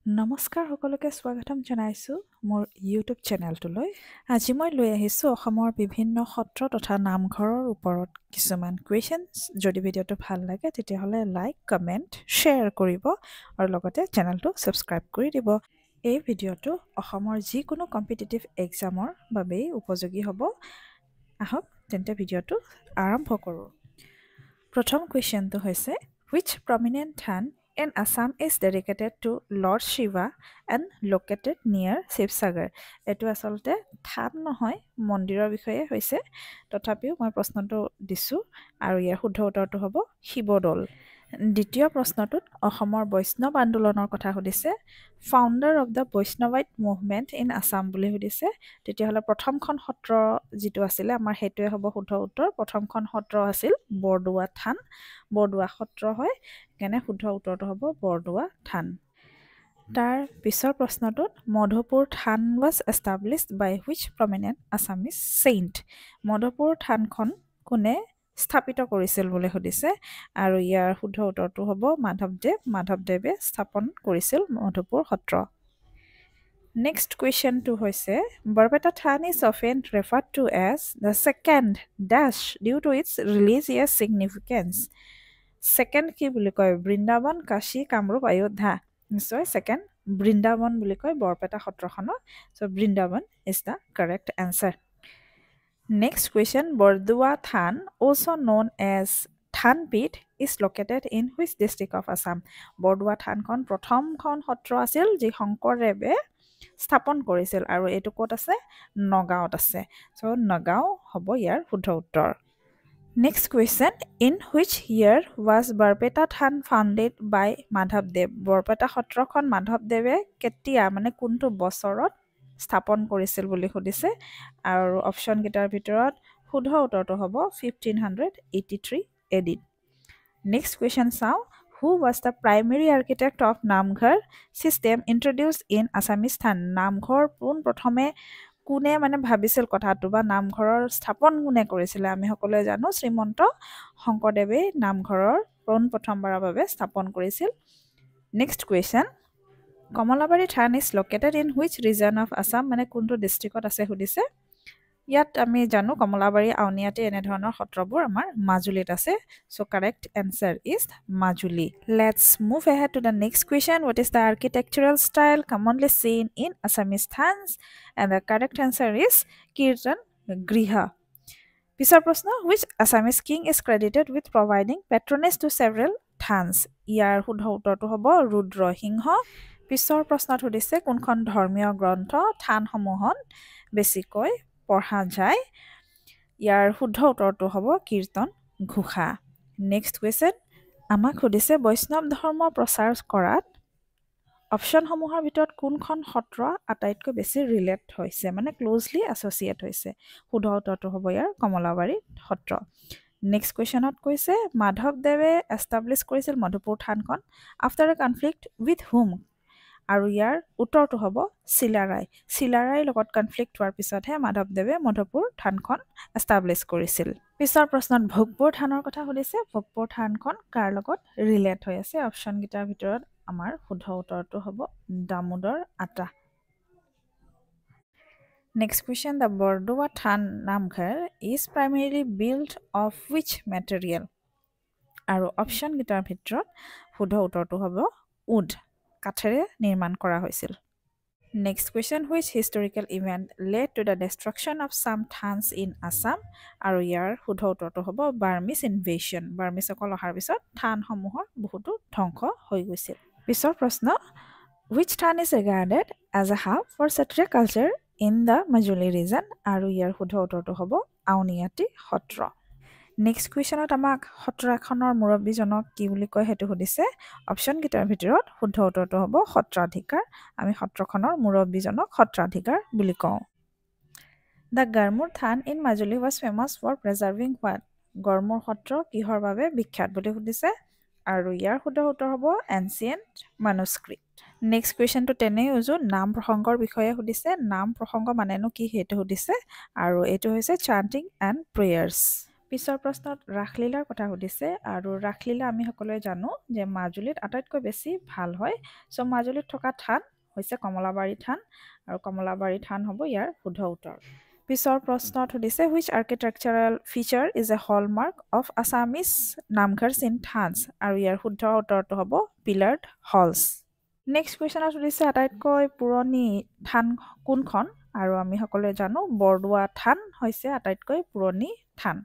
নমস্কাৰ সকলোকে স্বাগতম জনাইছোঁ মোৰ ইউটিউব চেনেলটোলৈ। আজি মই লৈ আহিছোঁ অসমৰ বিভিন্ন সত্ৰ তথা নামঘৰৰ ওপৰত কিছুমান কুৱেশ্যনছ। যদি ভিডিঅ'টো ভাল লাগে তেতিয়াহ'লে লাইক, কমেণ্ট, শ্বেয়াৰ কৰিব আৰু লগতে চেনেলটো ছাবস্ক্ৰাইব কৰি দিব। এই ভিডিঅ'টো অসমৰ যিকোনো কম্পিটিটিভ এক্সামৰ বাবেই উপযোগী হ'ব। আহক তেন্তে ভিডিঅ'টো আৰম্ভ কৰোঁ। প্ৰথম কুৱেশ্যনটো হৈছে which prominent than in Assam is dedicated to Lord Shiva and located near Shivsagar? এইটো আচলতে থান নহয়, মন্দিৰৰ বিষয়ে হৈছে। তথাপিও মই প্ৰশ্নটো দিছোঁ আৰু ইয়াৰ শুদ্ধ উত্তৰটো হ'ব শিৱদৌল। দ্বিতীয় প্ৰশ্নটোত অসমৰ বৈষ্ণৱ আন্দোলনৰ কথা সুধিছে। Founder of the Vaishnavite movement in Assam বুলি সুধিছে। তেতিয়াহ'লে প্ৰথমখন সত্ৰ যিটো আছিলে আমাৰ সেইটোৱে হ'ব শুদ্ধ উত্তৰ। প্ৰথমখন সত্ৰ আছিল বৰদোৱা থান, বৰদোৱা সত্ৰ হয়, সেইকাৰণে শুদ্ধ উত্তৰটো হ'ব বৰদোৱা থান। তাৰ পিছৰ প্ৰশ্নটোত Madhupur Than was established by which prominent Assamese saint? Madhupur থানখন কোনে স্থাপিত কৰিছিল বুলি সুধিছে আৰু ইয়াৰ শুদ্ধ উত্তৰটো হ'ব মাধৱদেৱ। মাধৱদেৱে স্থাপন কৰিছিল মধুপুৰ সত্ৰ। নেক্সট কুৱেশ্যনটো হৈছে Barpeta Than is often referred to as the second ডেছ due to its religious significance. Second কি বুলি কয়? বৃন্দাবন, কাশী, কামৰূপ, অযোধ্যা। নিশ্চয় ছেকেণ্ড বৃন্দাবন বুলি কয় বৰপেটা সত্ৰখনক। So' Vrindavan is the correct answer. Next question Bordowa Than also known as থানপীঠ is located in which district of Assam? Bordowa থানখন প্ৰথমখন সত্ৰ আছিল যি শংকৰদেৱে স্থাপন কৰিছিল আৰু এইটো ক'ত আছে? নগাঁৱত আছে। চ' নগাঁও হ'ব ইয়াৰ শুদ্ধ উত্তৰ। Next question in which year was Barpeta Than founded by মাধৱদেৱ? বৰপেটা সত্ৰখন মাধৱদেৱে কেতিয়া মানে কোনটো বছৰত স্থাপন কৰিছিল বুলি সুধিছে আৰু অপশ্যনকেইটাৰ ভিতৰত শুদ্ধ উত্তৰটো হ'ব 1583 AD। নেক্সট কুৱেশ্যন চাওঁ who was the primary architect of Namghar system introduced in Assamese Than? নামঘৰ পোনপ্ৰথমে কোনে মানে ভাবিছিল কথাটো বা নামঘৰৰ স্থাপন কোনে কৰিছিলে? আমি সকলোৱে জানো শ্ৰীমন্ত শংকৰদেৱে নামঘৰৰ পোনপ্ৰথমবাৰৰ বাবে স্থাপন কৰিছিল। Next question Kamalabari than is located in which region of Assam? মানে কোনটো ডিষ্ট্ৰিক্টত আছে সুধিছে। ইয়াত আমি জানো কমলাবাৰী, আউনীআটী এনেধৰণৰ সত্ৰবোৰ আমাৰ মাজুলীত আছে। So' correct answer is Majuli. Let's move ahead to the next question what is the architectural style commonly seen in Assamese thans? And the correct answer is Kirtan Griha. পিছৰ প্ৰশ্ন which Assamese king is credited with providing patronage to several thans? ইয়াৰ শুদ্ধ উত্তৰটো হ'ব ৰুদ্ৰসিংহ। পিছৰ প্ৰশ্নত সুধিছে কোনখন ধৰ্মীয় গ্ৰন্থ থানসমূহত বেছিকৈ পঢ়া যায়? ইয়াৰ শুদ্ধ উত্তৰটো হ'ব কীৰ্তন ঘোষা। নেক্সট কুৱেশ্যন আমাক সুধিছে বৈষ্ণৱ ধৰ্ম প্ৰচাৰ কৰাত অপশ্যনসমূহৰ ভিতৰত কোনখন সত্ৰ আটাইতকৈ বেছি ৰিলেট হৈছে মানে ক্ল'জলি এছ'চিয়েট হৈছে? শুদ্ধ উত্তৰটো হ'ব ইয়াৰ কমলাবাৰী সত্ৰ। নেক্সট কুৱেশ্যনত কৈছে মাধৱদেৱে এষ্টাব্লিছ কৰিছিল মধুপুৰ থানখন আফটাৰ এ কনফ্লিক্ট উইথ হুম? আৰু ইয়াৰ উত্তৰটো হ'ব চিলাৰায়। চিলাৰায়ৰ লগত কনফ্লিক্ট হোৱাৰ পিছতহে মাধৱদেৱে মধুপুৰ থানখন এষ্টাব্লিছ কৰিছিল। পিছৰ প্ৰশ্নত ভোগপুৰ থানৰ কথা সুধিছে। ভোগপুৰ থানখন কাৰ লগত ৰিলেট হৈ আছে? অপশ্যনকেইটাৰ ভিতৰত আমাৰ শুদ্ধ উত্তৰটো হ'ব Damodar Ata. Next question the Bordowa than namghar is primarily built of which material? আৰু অপশ্যনকেইটাৰ ভিতৰত শুদ্ধ উত্তৰটো হ'ব উড, কাঠেৰে নিৰ্মাণ কৰা হৈছিল। Next question which historical event led to the destruction of some thans in Assam? আৰু ইয়াৰ শুদ্ধ উত্তৰটো হ'ব বাৰ্মিছ ইনভেশ্যন। বাৰ্মিছসকল অহাৰ পিছত থানসমূহৰ বহুতো ধ্বংস হৈ গৈছিল। পিছৰ প্ৰশ্ন which than is regarded as a hub for Sattriya culture in the Majuli region? আৰু ইয়াৰ শুদ্ধ উত্তৰটো হ'ব আউনীআটী সত্ৰ। নেক্সট কুৱেশ্যনত আমাক সত্ৰ এখনৰ মুৰব্বীজনক কি বুলি কয় সেইটো সুধিছে। অপশ্যনকেইটাৰ ভিতৰত শুদ্ধ উত্তৰটো হ'ব সত্ৰাধিকাৰ। আমি সত্ৰখনৰ মুৰব্বীজনক সত্ৰাধিকাৰ বুলি কওঁ। The Garmur than in Majuli was famous for preserving what? Garmur Satra কিহৰ বাবে বিখ্যাত বুলি সুধিছে আৰু ইয়াৰ শুদ্ধ উত্তৰ হ'ব এনচিয়েণ্ট মানুস্ক্ৰিপ্ট। নেক্সট কুৱেশ্যনটো তেনেই উজু নাম প্ৰসংগৰ বিষয়ে সুধিছে। নাম প্ৰসংগ মানেনো কি সেইটো সুধিছে আৰু এইটো হৈছে চাণ্টিং এণ্ড প্ৰেয়াৰ্ছ। পিছৰ প্ৰশ্নত ৰাসলীলাৰ কথা সুধিছে আৰু ৰাসলীলা আমি সকলোৱে জানো যে মাজুলীত আটাইতকৈ বেছি ভাল হয় চ' মাজুলীত থকা থান হৈছে কমলাবাৰী থান আৰু কমলাবাৰী থান হ'ব ইয়াৰ শুদ্ধ উত্তৰ পিছৰ প্ৰশ্নত সুধিছে which architectural feature is a hallmark of Assamese নামঘৰছ in থানছ আৰু ইয়াৰ শুদ্ধ উত্তৰটো হ'ব pillared halls নেক্সট কুৱেশ্যনত সুধিছে আটাইতকৈ পুৰণি থান কোনখন আৰু আমি সকলোৱে জানো বৰদোৱা থান হৈছে আটাইতকৈ পুৰণি থান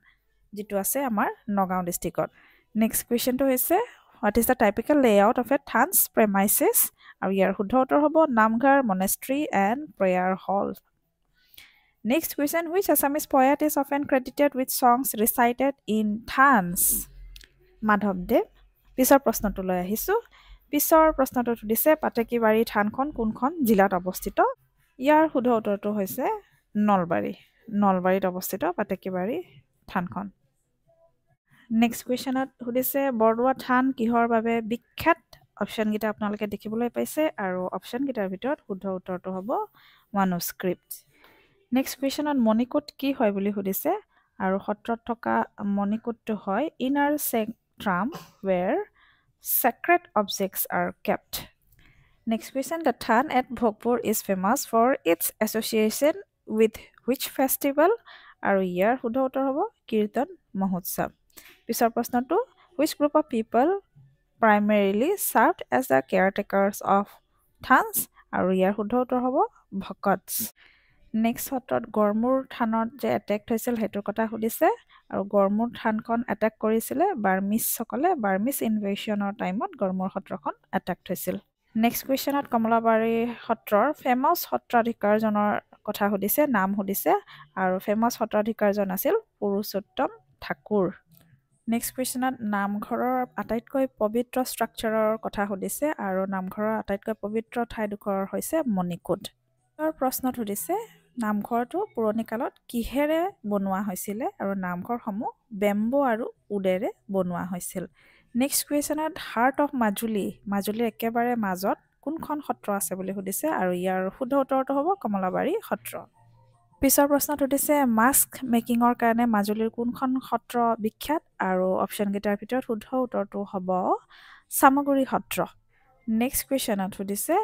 যিটো আছে আমাৰ নগাঁও ডিষ্ট্ৰিক্টত নেক্সট কুৱেশ্যনটো হৈছে what is the typical layout of a thans premises আৰু ইয়াৰ শুদ্ধ উত্তৰ হ'ব namghar monastery and prayer hall next question which Assamese poet is often credited with songs recited in thans মাধৱদেৱ পিছৰ প্ৰশ্নটো লৈ আহিছোঁ পিছৰ প্ৰশ্নটো সুধিছে পাতেকীবাৰী থানখন কোনখন জিলাত অৱস্থিত ইয়াৰ শুদ্ধ উত্তৰটো হৈছে নলবাৰীত অৱস্থিত পাতেকীবাৰী থানখন নেক্সট কুৱেশ্যনত সুধিছে বৰদোৱা থান কিহৰ বাবে বিখ্যাত অপশ্যনকেইটা আপোনালোকে দেখিবলৈ পাইছে আৰু অপশ্যনকেইটাৰ ভিতৰত শুদ্ধ উত্তৰটো হ'ব মানুস্ক্ৰিপ্ট নেক্সট কুৱেশ্যনত মণিকূট কি হয় বুলি সুধিছে আৰু সত্ৰত থকা মণিকূটটো হয় inner চেক্ট্ৰাম ৱেৰ sacred objects are kept. Next question, the Than at Bhogpur is famous for its association with which festival? আৰু ইয়াৰ শুদ্ধ উত্তৰ হ'ব কীৰ্তন মহোৎসৱ পিছৰ প্ৰশ্নটো which group of people primarily served as the caretakers of Thans? আৰু ইয়াৰ শুদ্ধ উত্তৰ হ'ব ভকতছ নেক্সট সত্ৰত গড়মূৰ থানত যে এটেক হৈছিল সেইটোৰ কথা সুধিছে আৰু গড়মূৰ থানখন এটেক কৰিছিলে বাৰ্মিছসকলে বাৰ্মিছ ইনভেশ্যনৰ টাইমত গড়মূৰ সত্ৰখন এটেক হৈছিল নেক্সট কুৱেশ্যনত কমলাবাৰী সত্ৰৰ ফেমাছ সত্ৰাধিকাৰজনৰ কথা সুধিছে নাম সুধিছে আৰু ফেমাছ সত্ৰাধিকাৰজন আছিল পুৰুষোত্তম ঠাকুৰ নেক্সট কুৱেশ্যনত নামঘৰৰ আটাইতকৈ পবিত্ৰ ষ্ট্ৰাকচাৰৰ কথা সুধিছে আৰু নামঘৰৰ আটাইতকৈ পবিত্ৰ ঠাইডোখৰ হৈছে মণিকূট প্ৰশ্নত সুধিছে নামঘৰটো পুৰণি কালত কিহেৰে বনোৱা হৈছিলে আৰু নামঘৰসমূহ বেম্বো আৰু উডেৰে বনোৱা হৈছিল নেক্সট কুৱেশ্যনত হাৰ্ট অফ মাজুলীৰ একেবাৰে মাজত কোনখন সত্ৰ আছে বুলি সুধিছে আৰু ইয়াৰ শুদ্ধ উত্তৰটো হ'ব কমলাবাৰী সত্ৰ পিছৰ প্ৰশ্নত সুধিছে মাস্ক মেকিঙৰ কাৰণে মাজুলীৰ কোনখন সত্ৰ বিখ্যাত আৰু অপশ্যনকেইটাৰ ভিতৰত শুদ্ধ উত্তৰটো হ'ব চামগুৰি সত্ৰ নেক্সট কুৱেশ্যনত সুধিছে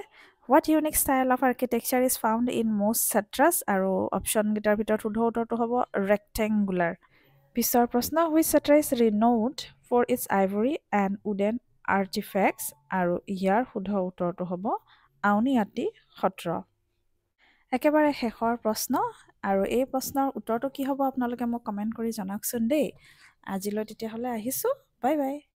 What unique style of architecture is found in most satras? আৰু অপশ্যনকেইটাৰ ভিতৰত শুদ্ধ উত্তৰটো হ'ব rectangular. পিছৰ প্ৰশ্ন which satra is renowned for its ivory and wooden artifacts? আৰু ইয়াৰ শুদ্ধ উত্তৰটো হ'ব আউনীআটী সত্ৰ একেবাৰে শেষৰ প্ৰশ্ন আৰু এই প্ৰশ্নৰ উত্তৰটো কি হ'ব আপোনালোকে মোক কমেণ্ট কৰি জনাওকচোন দেই আজিলৈ তেতিয়াহ'লে আহিছোঁ বাই বাই